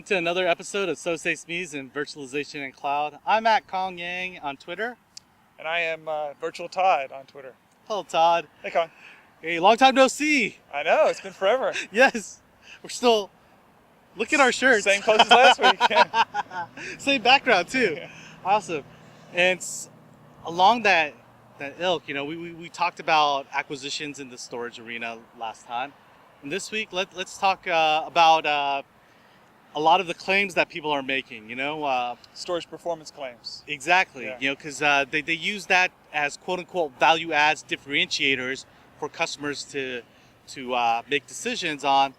to another episode of SMEs in Virtualization and Cloud. I'm at Kong Yang on Twitter. And I am Virtual Todd on Twitter. Hello, Todd. Hey, Kong. Hey, long time no see. I know, it's been forever. Yes, we're still. Look at our shirts. Same clothes as last week. Yeah. Same background too. Yeah. Awesome. And along that ilk, we talked about acquisitions in the storage arena last time. And this week, let's talk about a lot of the claims that people are making. Storage performance claims. Exactly. Yeah. Because they use that as quote unquote value adds differentiators for customers to make decisions on,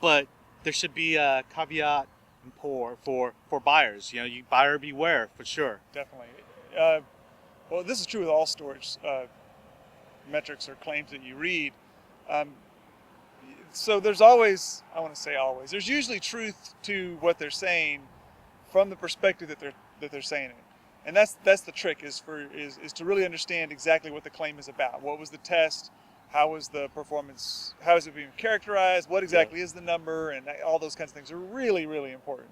but there should be a caveat for buyers. You buyer beware for sure. Definitely. Well, this is true with all storage metrics or claims that you read. So there's always, I want to say always, there's usually truth to what they're saying from the perspective that they're saying it. And that's the trick is to really understand exactly what the claim is about. What was the test? How was the performance? How is it being characterized? What exactly is the number? And all those kinds of things are really, really important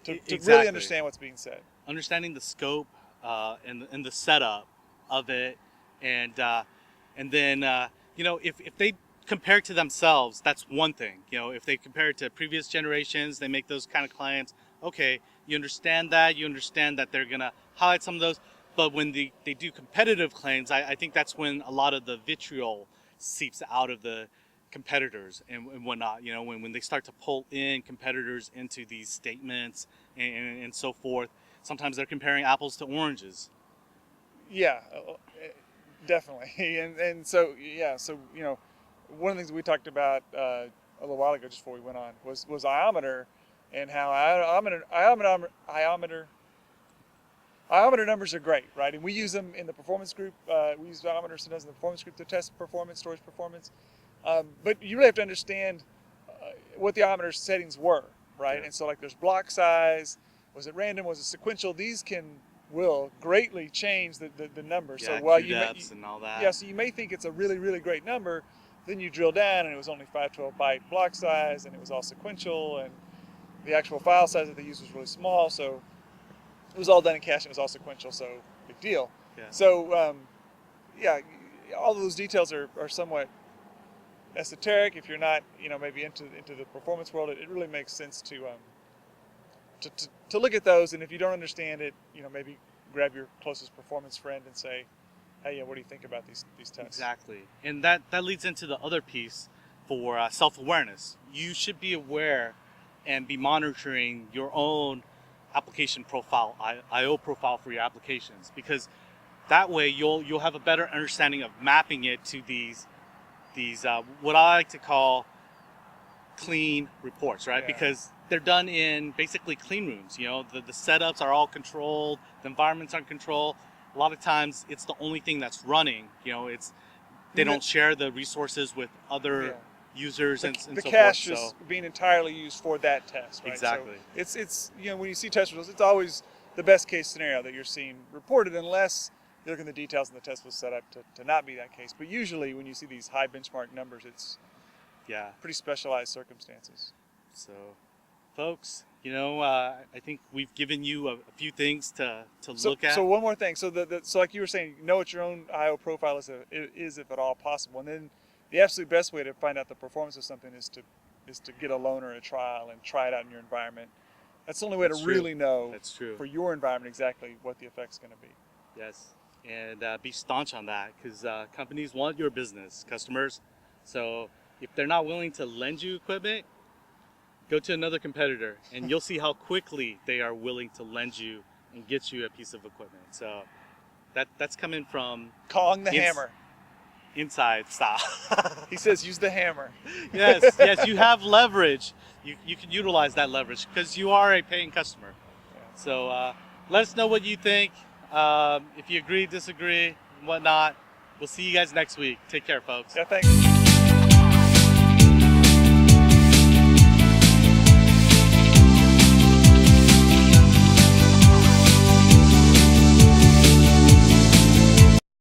to really understand what's being said. Understanding the scope and the setup of it, and then if they compare to themselves, that's one thing. If they compare it to previous generations, they make those kind of claims. Okay, you understand that they're gonna highlight some of those. But when they do competitive claims, I think that's when a lot of the vitriol seeps out of the competitors and whatnot. When they start to pull in competitors into these statements and so forth, sometimes they're comparing apples to oranges. Yeah, definitely. And so one of the things we talked about a little while ago, just before we went on, was iometer, and how iometer numbers are great, right? And we use them in the performance group. We use iometer sometimes in the performance group to test performance, storage performance. But you really have to understand what the iometer settings were, right? Yeah. And so there's block size. Was it random? Was it sequential? These will greatly change the number. Yeah, so while and all that. Yeah, so you may think it's a really, really great number, then you drill down and it was only 512 byte block size and it was all sequential and the actual file size that they used was really small. So it was all done in cache and it was all sequential, so big deal. Yeah. So all of those details are somewhat esoteric. If you're not, maybe into the performance world, it really makes sense to look at those. And if you don't understand it, maybe grab your closest performance friend and say, hey, what do you think about these tests? Exactly. And that leads into the other piece for self-awareness. You should be aware and be monitoring your own application profile, I/O profile for your applications, because that way you'll have a better understanding of mapping it to these what I like to call clean reports, right? Yeah. Because they're done in basically clean rooms. The setups are all controlled, the environments are controlled. A lot of times it's the only thing that's running. They don't share the resources with other users and so forth. The cache is being entirely used for that test, right? Exactly. So it's when you see test results, it's always the best case scenario that you're seeing reported, unless you look at the details and the test was set up to not be that case. But usually when you see these high benchmark numbers, it's pretty specialized circumstances. So folks, I think we've given you a few things to look at. So one more thing. So so like you were saying, know what your own I/O profile is if at all possible. And then the absolute best way to find out the performance of something is to get a loan or a trial and try it out in your environment. That's the only way to really know for your environment exactly what the effect's going to be. Yes, and be staunch on that, because companies want your business, customers. So if they're not willing to lend you equipment, go to another competitor, and you'll see how quickly they are willing to lend you and get you a piece of equipment. So that's coming from Kong the hammer. Inside style. He says use the hammer. Yes, you have leverage. You can utilize that leverage because you are a paying customer. Yeah. So let us know what you think. If you agree, disagree, whatnot. We'll see you guys next week. Take care, folks. Yeah, thanks.